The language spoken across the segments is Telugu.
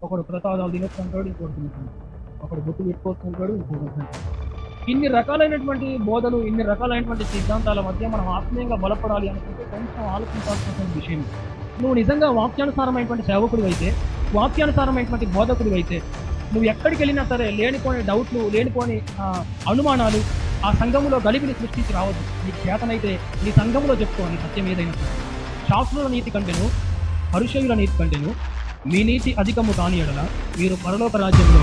ఒకడు ప్రసాదాలు తినొచ్చుకుంటాడు, ఇంకోటి తింటాడు. ఒకడు బొట్టు పెట్టుకోవచ్చుకుంటాడు, ఇంకోటి తింటాడు. ఇన్ని రకాలైనటువంటి బోధలు, ఇన్ని రకాలైనటువంటి సిద్ధాంతాల మధ్య మనం ఆత్మీయంగా బలపడాలి అనుకుంటే కొంచెం ఆలోచించాల్సినటువంటి విషయం. నువ్వు నిజంగా వాక్యానుసారమైనటువంటి సేవకుడు అయితే, వాక్యానుసారమైనటువంటి బోధకుడు అయితే, నువ్వు ఎక్కడికి వెళ్ళినా సరే లేనిపోని డౌట్లు, లేనిపోని అనుమానాలు ఆ సంఘములో గలిబిని సృష్టించి రావద్దు. నీకు చేతనైతే నీ సంఘములో చెప్పుకోవాలి సత్యం ఏదైనా. శాస్త్రుల నీతి కంటేను, పరిచయుల నీతి కంటేను మీ నీతి అధికము కాని ఎడల మీరు పరలోక రాజ్యంలో.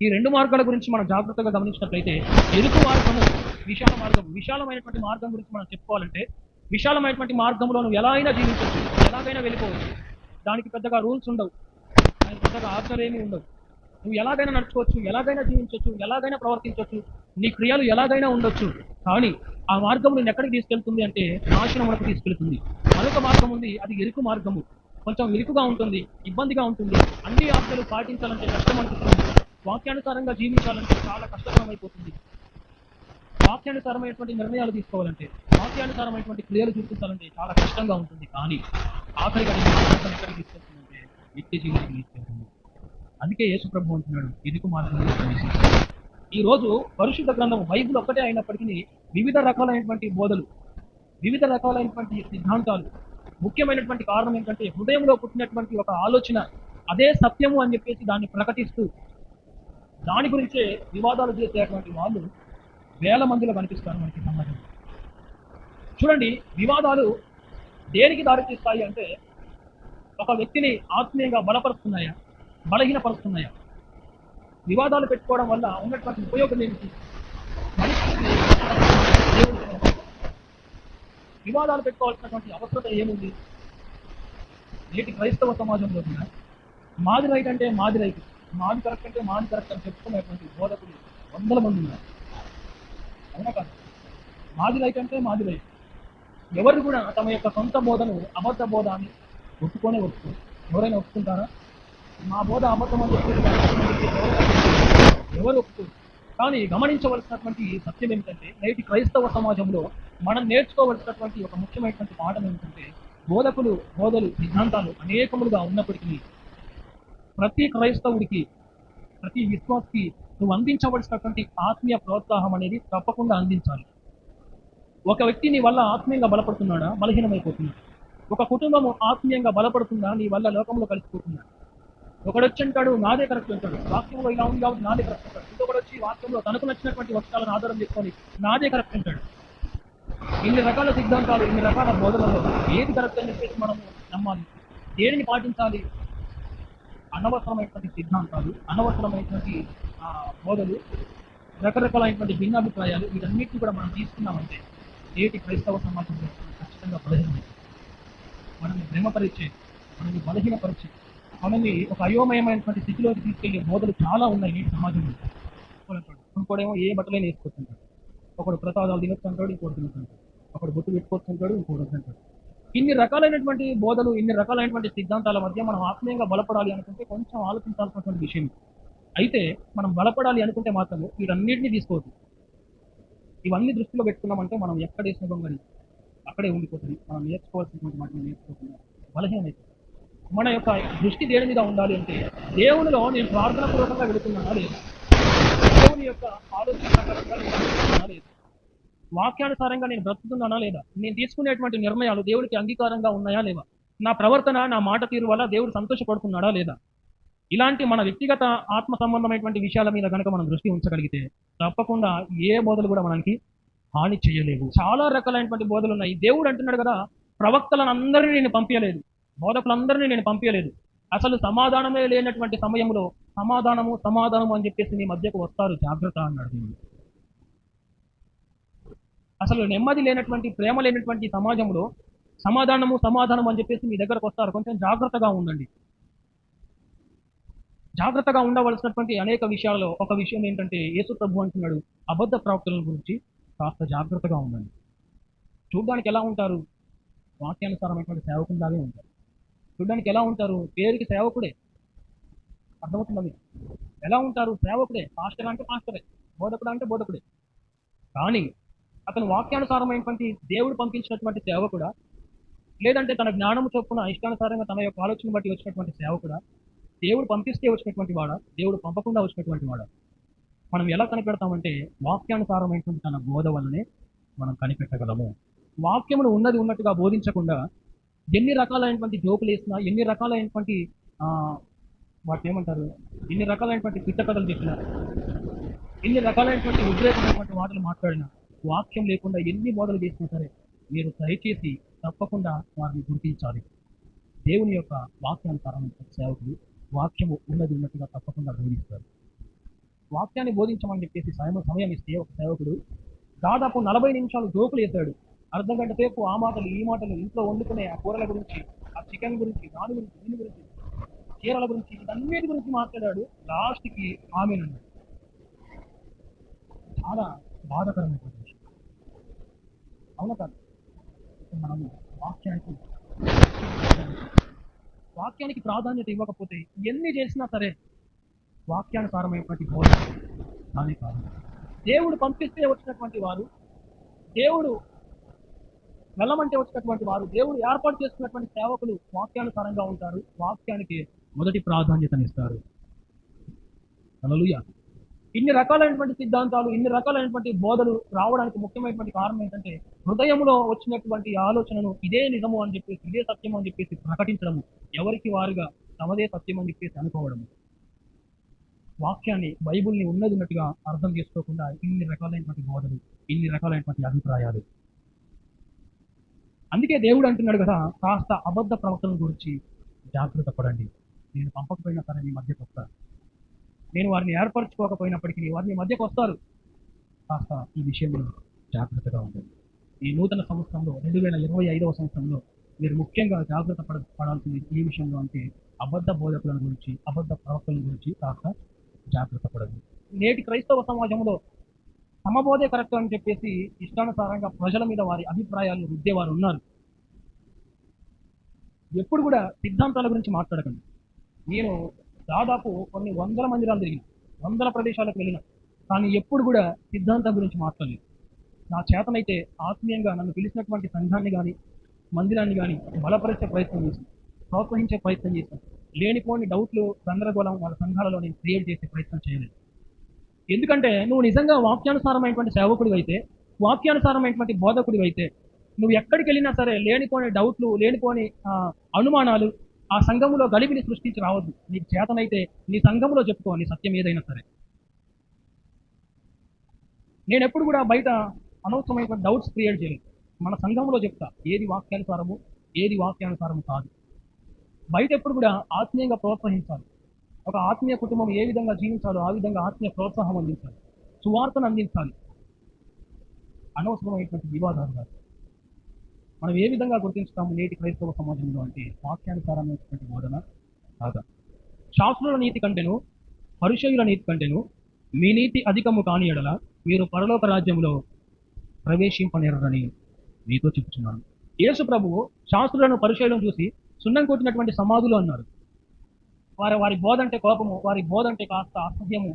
ఈ రెండు మార్గాల గురించి మనం జాగ్రత్తగా గమనించినట్లయితే, ఎరుకు మార్గము, విశాల మార్గం. విశాలమైనటువంటి మార్గం గురించి మనం చెప్పుకోవాలంటే, విశాలమైనటువంటి మార్గంలో నువ్వు ఎలా అయినా జీవించవచ్చు, ఎలాగైనా వెళ్ళిపోవచ్చు. దానికి పెద్దగా రూల్స్ ఉండవు, దానికి పెద్దగా ఆర్డర్ ఏమీ ఉండవు. నువ్వు ఎలాగైనా నడుచుకోవచ్చు, ఎలాగైనా జీవించవచ్చు, ఎలాగైనా ప్రవర్తించవచ్చు, నీ క్రియలు ఎలాగైనా ఉండొచ్చు. కానీ ఆ మార్గం నేను ఎక్కడికి తీసుకెళ్తుంది అంటే నాశనం వరకు తీసుకెళ్తుంది. మరొక మార్గం ఉంది, అది ఎరుకు మార్గము. కొంచెం ఇరుకుగా ఉంటుంది, ఇబ్బందిగా ఉంటుంది, అన్ని ఆజ్ఞలు పాటించాలంటే కష్టం అనిపిస్తుంది. వాక్యానుసారంగా జీవించాలంటే చాలా కష్టతరమైపోతుంది. వాక్యానుసారమైనటువంటి నిర్ణయాలు తీసుకోవాలంటే, వాక్యానుసారమైనటువంటి క్రియలు చూపించాలంటే చాలా కష్టంగా ఉంటుంది. కానీ ఆఖరిగా ఎక్కడికి తీసుకెళ్తుందంటే నిత్య జీవితానికి తీసుకెళ్తుంది. అందుకే యేసు ప్రభు అంటున్నాడు, ఇరుకు మార్గంలో ప్రవేశించాలి. ఈ రోజు పరిశుద్ధ గ్రంథం బైబిల్ ఒక్కటే అయినప్పటికీ వివిధ రకాలైనటువంటి బోధలు, వివిధ రకాలైనటువంటి సిద్ధాంతాలు. ముఖ్యమైనటువంటి కారణం ఏంటంటే హృదయంలో పుట్టినటువంటి ఒక ఆలోచన అదే సత్యము అని చెప్పేసి దాన్ని ప్రకటిస్తూ దాని గురించే వివాదాలు చేసేటువంటి వాళ్ళు వేల మందిలో కనిపిస్తారు మనకి సమాజం. చూడండి, వివాదాలు దేనికి దారితీస్తాయి అంటే ఒక వ్యక్తిని ఆత్మీయంగా బలపరుస్తున్నాయా, బలహీనపరుస్తున్నాయా? వివాదాలు పెట్టుకోవడం వల్ల ఉన్నటువంటి ఉపయోగం ఏమిటి? వివాదాలు పెట్టుకోవాల్సినటువంటి అవసరత ఏముంది? నేటి క్రైస్తవ సమాజంలో కూడా మాది రైట్ అంటే మాది రైట్, మాది కరెక్ట్ అంటే మాది కరెక్ట్ అని చెప్పుకునేటువంటి బోధకులు వందల మంది ఉన్నారు. అవునా కాదు? మాది రైట్ అంటే మాది రైట్. ఎవరు కూడా తమ యొక్క సొంత బోధను, అబద్ధ బోధ అని ఒప్పుకోనే ఒప్పుకోరు. ఎవరైనా ఒప్పుకుంటారా? మా బోధ అబద్ధం అని చెప్పి ఎవరు ఒప్పుకోరు. కానీ గమనించవలసినటువంటి సత్యం ఏమిటంటే నేటి క్రైస్తవ సమాజంలో మనం నేర్చుకోవలసినటువంటి ఒక ముఖ్యమైనటువంటి పాఠం ఏమిటంటే, బోధలు, సిద్ధాంతాలు అనేకములుగా ఉన్నప్పటికీ ప్రతి క్రైస్తవుడికి, ప్రతి విశ్వాసికి నువ్వు అందించవలసినటువంటి ఆత్మీయ ప్రోత్సాహం అనేది తప్పకుండా అందించాలి. ఒక వ్యక్తి నీ వల్ల ఆత్మీయంగా బలపడుతున్నాడా, బలహీనమైపోతున్నాడా? ఒక కుటుంబము ఆత్మీయంగా బలపడుతుందా, నీ వల్ల లోకంలో కలిసిపోతుందా? ఒకడు వచ్చి అంటాడు నాదే కరెక్ట్ అంటాడు, వాక్యంలో ఇలా ఉంది కాబట్టి నాదే కరెక్ట్ అంటాడు. ఇంకొకడు వచ్చి వాక్యంలో తనకు నచ్చినటువంటి వచనాలను ఆధారం చేసుకొని నాదే కరెక్ట్ అంటాడు. ఇన్ని రకాల సిద్ధాంతాలు, ఇన్ని రకాల బోధనలో ఏది కరెక్ట్ అని చెప్పేసి మనం నమ్మాలి? దేనిని పాటించాలి? అనవసరమైనటువంటి సిద్ధాంతాలు, అనవసరమైనటువంటి బోధలు, రకరకాలైనటువంటి భిన్నాభిప్రాయాలు, వీటన్నిటిని కూడా మనం తీసుకున్నామంటే నేటి క్రైస్తవ సమాజంలో ఖచ్చితంగా బలహీనమైంది. మనల్ని భ్రమపరిచే, మనల్ని బలహీనపరిచే, మనల్ని ఒక అయోమయమైనటువంటి స్థితిలోకి తీసుకెళ్లే బోధలు చాలా ఉన్నాయి నేటి సమాజంలో. ఇంకోడేమో ఏ బట్టలైనా వేసుకొచ్చుంటాడు, ఒకడు ప్రసాదాలు తినొచ్చుంటాడు, ఇంకోటి తినొచ్చుంటాడు, ఒకడు బొట్టు పెట్టుకొచ్చుంటాడు, ఇంకోటి వస్తుంటాడు. ఇన్ని రకాలైనటువంటి బోధలు, ఇన్ని రకాలైనటువంటి సిద్ధాంతాల మధ్య మనం ఆత్మీయంగా బలపడాలి అనుకుంటే కొంచెం ఆలోచించాల్సినటువంటి విషయం. అయితే మనం బలపడాలి అనుకుంటే మాత్రము వీటన్నిటినీ తీసుకోవద్దు. ఇవన్నీ దృష్టిలో పెట్టుకున్నామంటే మనం ఎక్కడ వేసిన గొంగడి అక్కడే ఉండిపోతుంది. మనం నేర్చుకోవాల్సినటువంటి వాటిని నేర్చుకోకుండా బలహీనమైతే మన యొక్క దృష్టి దేని మీద ఉండాలి అంటే, దేవునిలో నేను ప్రార్థన పూర్వకంగా వెళుతున్నానా లేదా, దేవుని యొక్క ఆలోచన ప్రకారంగా నేను లేదు, వాక్యానుసారంగా నేను బ్రతుకుతున్నానా లేదా, నేను తీసుకునేటువంటి నిర్ణయాలు దేవుడికి అంగీకారంగా ఉన్నాయా లేవా, నా ప్రవర్తన, నా మాట తీరు వల్ల దేవుడు సంతోషపడుతున్నాడా లేదా. ఇలాంటి మన వ్యక్తిగత ఆత్మ సంబంధమైనటువంటి విషయాల మీద కనుక మనం దృష్టి ఉంచగలిగితే తప్పకుండా ఏ బోధలు కూడా మనకి హాని చేయలేవు. చాలా రకాలైనటువంటి బోధలు ఉన్నాయి. దేవుడు అంటున్నాడు కదా, ప్రవక్తలను అందరినీ నేను పంపించలేదు, బోధకులందరినీ నేను పంపించలేదు. అసలు సమాధానమే లేనటువంటి సమయంలో సమాధానము అని చెప్పేసి నీ మధ్యకు వస్తారు, జాగ్రత్త అన్నాడు దేవుడు. అసలు నెమ్మది లేనటువంటి, ప్రేమ లేనటువంటి సమాజంలో సమాధానం అని చెప్పేసి మీ దగ్గరకు వస్తారు. కొంచెం జాగ్రత్తగా ఉండండి. జాగ్రత్తగా ఉండవలసినటువంటి అనేక విషయాల్లో ఒక విషయం ఏంటంటే, యేసు ప్రభు అంటున్నాడు అబద్ధ ప్రవక్తల గురించి కాస్త జాగ్రత్తగా ఉండండి. చూడ్డానికి ఎలా ఉంటారు? వాక్యానుసారమైనటువంటి సేవకులాగే ఉంటారు. చూడ్డానికి ఎలా ఉంటారు? పేరుకి సేవకుడే, అర్థమవుతుంది. ఎలా ఉంటారు? సేవకుడే, పాస్టర్ అంటే పాస్టరే, బోధకుడు అంటే బోధకుడే. కానీ అతను వాక్యానుసారమైనటువంటి దేవుడు పంపించినటువంటి సేవకుడా, లేదంటే తన జ్ఞానము చొప్పున ఇష్టానుసారంగా తన యొక్క ఆలోచన బట్టి వచ్చినటువంటి సేవకుడా, దేవుడు పంపిస్తే వచ్చినటువంటి వాడా, దేవుడు పంపకుండా వచ్చినటువంటి వాడా? మనం ఎలా కనిపెడతామంటే వాక్యానుసారమైనటువంటి తన బోధ వల్లనే మనం కనిపెట్టగలము. వాక్యమును ఉన్నది ఉన్నట్టుగా బోధించకుండా ఎన్ని రకాలైనటువంటి జోకులు వేసినా, ఎన్ని రకాలైనటువంటి ఆ, వాటిని ఏమంటారు, ఎన్ని రకాలైనటువంటి పిట్ట కథలు చెప్పినా, ఎన్ని రకాలైనటువంటి ఉద్రేకమైనటువంటి మాటలు మాట్లాడినా, వాక్యం లేకుండా ఎన్ని బోధలు చేసినా సరే మీరు దయచేసి తప్పకుండా వారిని గుర్తించాలి. దేవుని యొక్క వాక్యానుసారమైన సేవకులు వాక్యము ఉన్నది ఉన్నట్టుగా తప్పకుండా బోధిస్తారు. వాక్యాన్ని బోధించమని చెప్పేసి సమయం ఇస్తే ఒక సేవకుడు దాదాపు 40 నిమిషాలు జోకులు వేశాడు. అర్ధ గంట సేపు ఆ మాటలు ఈ మాటలు, ఇంట్లో వండుకునే ఆ కూరల గురించి, ఆ చికెన్ గురించి, దాని గురించి, దీని గురించి, చీరల గురించి, ఇదన్నిటి గురించి మాట్లాడాడు. లాస్ట్కి ఆమెనన్నాడు. చాలా బాధాకరమైనటువంటి విషయం. అవునా కాదు? మనము వాక్యానికి వాక్యానికి ప్రాధాన్యత ఇవ్వకపోతే ఎన్ని చేసినా సరే వాక్యానుసారమైనటువంటి బోధ కానీ కాదు. దేవుడు పంపిస్తే వచ్చినటువంటి వారు, దేవుడు వెళ్ళమంటే వచ్చినటువంటి వారు, దేవుడు ఏర్పాటు చేసుకున్నటువంటి సేవకులు వాక్యానుసారంగా ఉంటారు. వాక్యానికి మొదటి ప్రాధాన్యతనిస్తారు. హల్లెలూయా. ఇన్ని రకాలైనటువంటి సిద్ధాంతాలు, ఇన్ని రకాలైనటువంటి బోధలు రావడానికి ముఖ్యమైనటువంటి కారణం ఏంటంటే హృదయంలో వచ్చినటువంటి ఆలోచనను ఇదే నిజము అని చెప్పేసి, ఇదే సత్యం అని చెప్పేసి ప్రకటించడము, ఎవరికి వారుగా తమదే సత్యం అని చెప్పేసి అనుకోవడము. వాక్యాన్ని, బైబుల్ని ఉన్నది ఉన్నట్టుగా అర్థం చేసుకోకుండా ఇన్ని రకాలైనటువంటి బోధలు, ఇన్ని రకాలైనటువంటి అభిప్రాయాలు. అందుకే దేవుడు అంటున్నాడు కదా, కాస్త అబద్ధ ప్రవక్తల గురించి జాగ్రత్త పడండి. నేను పంపకపోయినా సరే మీ మధ్యకు వస్తారు, నేను వారిని ఏర్పరచుకోకపోయినప్పటికీ వారిని మధ్యకు వస్తారు. కాస్త ఈ విషయంలో జాగ్రత్తగా ఉండండి. ఈ నూతన సంవత్సరంలో 2025వ సంవత్సరంలో మీరు ముఖ్యంగా జాగ్రత్త పడాల్సింది ఈ విషయంలో అంటే అబద్ధ బోధకుల గురించి, అబద్ధ ప్రవక్తల గురించి కాస్త జాగ్రత్త పడండి. నేటి క్రైస్తవ సమాజంలో సమబోధే కరెక్ట్ అని చెప్పేసి ఇష్టానుసారంగా ప్రజల మీద వారి అభిప్రాయాలు రుద్దేవారు ఉన్నారు. ఎప్పుడు కూడా సిద్ధాంతాల గురించి మాట్లాడకండి. నేను దాదాపు కొన్ని వందల మందిరాలు తిరిగిన, వందల ప్రదేశాలకు వెళ్ళిన, కానీ ఎప్పుడు కూడా సిద్ధాంతం గురించి మాట్లాడలేదు. నా చేతనైతే ఆత్మీయంగా నన్ను పిలిచినటువంటి సంఘాన్ని కానీ, మందిరాన్ని కానీ బలపరిచే ప్రయత్నం చేశాను, ప్రోత్సహించే ప్రయత్నం చేశాను. లేనిపోని డౌట్లు, గందరగోళం వాళ్ళ సంఘాలలో నేను క్రియేట్ చేసే ప్రయత్నం చేయలేదు. ఎందుకంటే నువ్వు నిజంగా వాక్యానుసారమైనటువంటి సేవకుడివి అయితే, వాక్యానుసారమైనటువంటి బోధకుడివి అయితే, నువ్వు ఎక్కడికి వెళ్ళినా సరే లేనిపోని డౌట్లు, లేనిపోని అనుమానాలు ఆ సంఘములో గలిబిని సృష్టించి రావద్దు. నీకు చేతనైతే నీ సంఘములో చెప్పుకో, నీ సత్యం ఏదైనా సరే. నేను ఎప్పుడు కూడా బయట అనవసరమైనటువంటి డౌట్స్ క్రియేట్ చేయలేదు. మన సంఘంలో చెప్తా ఏది వాక్యానుసారము, ఏది వాక్యానుసారము కాదు. బయట ఎప్పుడు కూడా ఆత్మీయంగా ప్రోత్సహించాలి. ఒక ఆత్మీయ కుటుంబం ఏ విధంగా జీవించాలో ఆ విధంగా ఆత్మీయ ప్రోత్సాహం అందించాలి, సువార్తను అందించాలి. అనవసరమైనటువంటి వివాదాలు కాదు. మనం ఏ విధంగా గుర్తించుతాము నేటి క్రైస్తవ సమాజంలో అంటే వాక్యానుసారమైనటువంటి బోధన కాదా. శాస్త్రుల నీతి కంటేను, పరిచయుల నీతి కంటేను మీ నీతి అధికము కాని ఎడల మీరు పరలోక రాజ్యంలో ప్రవేశింపనేరని మీతో చెప్తున్నాను. యేసు ప్రభువు శాస్త్రులను, పరిచయులను చూసి సున్నం కొట్టినటువంటి సమాధులు అన్నారు. వారి బోధ అంటే కోపము, వారి బోధ అంటే కాస్త అసహ్యము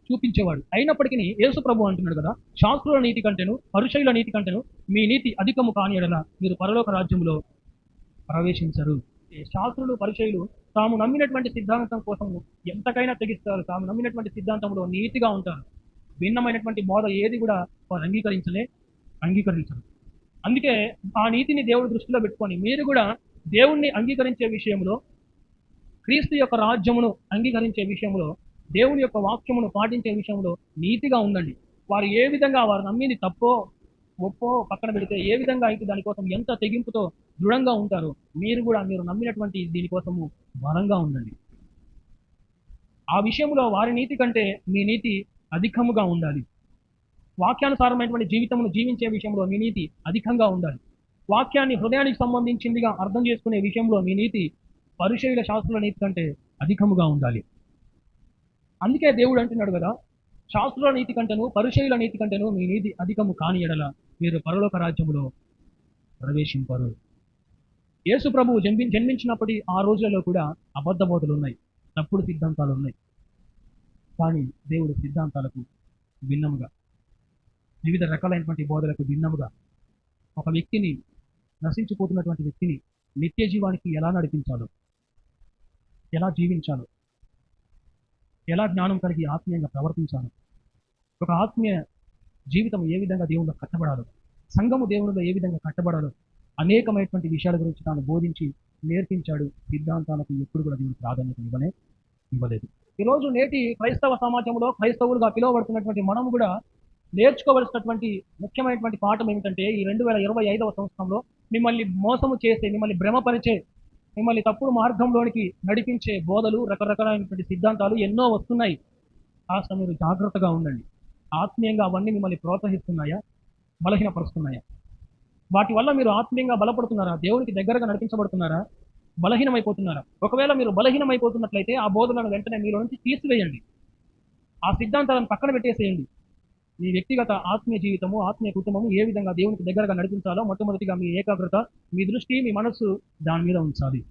చూపించేవాడు. అయినప్పటికీ యేసు ప్రభు అంటున్నాడు కదా, శాస్త్రుల నీతి కంటేను, పరిచయుల నీతి కంటేను మీ నీతి అధికము కాని ఎడల మీరు పరలోక రాజ్యంలో ప్రవేశించరు. శాస్త్రులు, పరిచయులు తాము నమ్మినటువంటి సిద్ధాంతం కోసం ఎంతకైనా తెగిస్తారు. తాము నమ్మినటువంటి సిద్ధాంతంలో నీతిగా ఉంటారు. భిన్నమైనటువంటి బోధ ఏది కూడా వారు అంగీకరించరు. అందుకే ఆ నీతిని దేవుడి దృష్టిలో పెట్టుకొని మీరు కూడా దేవుణ్ణి అంగీకరించే విషయంలో, క్రీస్తు యొక్క రాజ్యమును అంగీకరించే విషయంలో, దేవుని యొక్క వాక్యమును పాటించే విషయంలో నీతిగా ఉండండి. వారు ఏ విధంగా వారు నమ్మింది తప్పో ఒప్పో పక్కన పెడితే ఏ విధంగా అయితే దానికోసం ఎంత తెగింపుతో దృఢంగా ఉంటారో మీరు కూడా మీరు నమ్మినటువంటి దీనికోసము బలంగా ఉండండి. ఆ విషయంలో వారి నీతి కంటే మీ నీతి అధికముగా ఉండాలి. వాక్యానుసారమైనటువంటి జీవితమును జీవించే విషయంలో మీ నీతి అధికంగా ఉండాలి. వాక్యాన్ని హృదయానికి సంబంధించిందిగా అర్థం చేసుకునే విషయంలో మీ నీతి పరిచయుల, శాస్త్రుల నీతి కంటే అధికముగా ఉండాలి. అందుకే దేవుడు అంటున్నాడు కదా, శాస్త్రుల నీతి కంటేను, పరిచయుల నీతి కంటేను మీ నీతి అధికము కాని ఎడల మీరు పరలోక రాజ్యములో ప్రవేశింపరు. యేసు ప్రభువు జన్మించినప్పటి ఆ రోజులలో కూడా అబద్ధ బోధలు ఉన్నాయి, తప్పుడు సిద్ధాంతాలు ఉన్నాయి. కానీ దేవుడు సిద్ధాంతాలకు భిన్నముగా, వివిధ రకాలైనటువంటి బోధలకు భిన్నముగా ఒక వ్యక్తిని నశించిపోతున్నటువంటి వ్యక్తిని నిత్య జీవానికి ఎలా నడిపించాలో, ఎలా జీవించాలో, ఎలా జ్ఞానం కలిగి ఆత్మీయంగా ప్రవర్తించాలో, ఒక ఆత్మీయ జీవితం ఏ విధంగా దేవునిలో కట్టబడాలో, సంఘము దేవునిలో ఏ విధంగా కట్టబడాలో అనేకమైనటువంటి విషయాల గురించి తాను బోధించి నేర్పించాడు. సిద్ధాంతాలకు ఎప్పుడు కూడా దేవుని ప్రాధాన్యత ఇవ్వలేదు. ఈరోజు నేటి క్రైస్తవ సమాజంలో క్రైస్తవులుగా పిలువబడుతున్నటువంటి మనము కూడా నేర్చుకోవలసినటువంటి ముఖ్యమైనటువంటి పాఠం ఏమిటంటే, ఈ 2025వ సంవత్సరంలో మిమ్మల్ని మోసము చేసే, మిమ్మల్ని భ్రమపరిచే, మిమ్మల్ని తప్పుడు మార్గంలోనికి నడిపించే బోధలు, రకరకాలైనటువంటి సిద్ధాంతాలు ఎన్నో వస్తున్నాయి. కాస్త మీరు జాగ్రత్తగా ఉండండి. ఆత్మీయంగా అవన్నీ మిమ్మల్ని ప్రోత్సహిస్తున్నాయా, బలహీనపరుస్తున్నాయా? వాటి వల్ల మీరు ఆత్మీయంగా బలపడుతున్నారా, దేవునికి దగ్గరగా నడిపించబడుతున్నారా, బలహీనమైపోతున్నారా? ఒకవేళ మీరు బలహీనమైపోతున్నట్లయితే ఆ బోధనలను వెంటనే మీలో నుంచి తీసివేయండి. ఆ సిద్ధాంతాలను పక్కన పెట్టేసేయండి. మీ వ్యక్తిగత ఆత్మీయ జీవితము, ఆత్మీయ కుటుంబము ఏ విధంగా దేవునికి దగ్గరగా నడిపించాలో మొట్టమొదటిగా మీ ఏకాగ్రత, మీ దృష్టి, మీ మనస్సు దాని మీద ఉంచాలి.